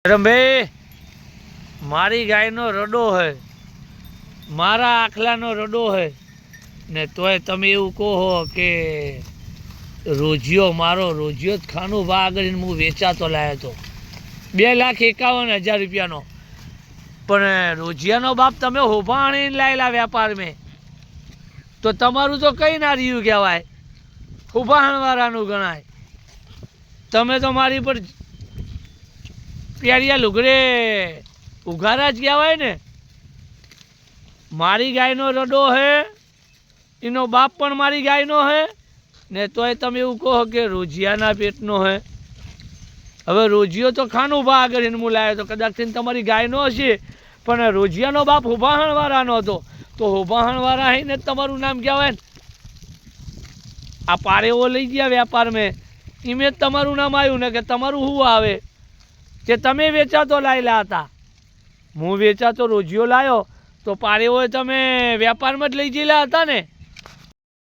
રંભે મારી ગાયનો રડો હે, મારા આખલાનો રડો હે ને તોય તમે એવું કહો કે રોજિયો મારો રોજિયો જ ખાનું ભા આગળ હું વેચાતો લાવ્યો હતો 2,51,000 રૂપિયાનો. પણ રોજિયાનો બાપ તમે હોભાણીને લાયેલા વેપાર મેં તો તમારું તો કંઈ ના રહ્યું કહેવાય, હોભાણવાળાનું ગણાય. તમે તો મારી પર પ્યારિયા લુગડે ઉઘારા જ કહેવાય ને. મારી ગાયનો રડો હે, એનો બાપ પણ મારી ગાયનો હે ને તોય તમે એવું કહો કે રોજિયાના પેટનો હે. હવે રોજિયો તો ખાનું ભા આગળ એને હું લાવ્યો તો કદાચ તમારી ગાયનો હશે, પણ રોજિયાનો બાપ હોભાણવાળાનો હતો તો હોભાણવાળા હઈને જ તમારું નામ કહેવાય ને. આ પારેવો લઈ ગયા વેપાર મેં એમે જ તમારું નામ આવ્યું ને કે તમારું શું આવે કે તમે વેચાતો લાયેલા હતા. હું વેચાતો રોજિયો લાવ્યો તો પારેવો તમે વેપારમાં જ લઈ ગયેલા હતા ને.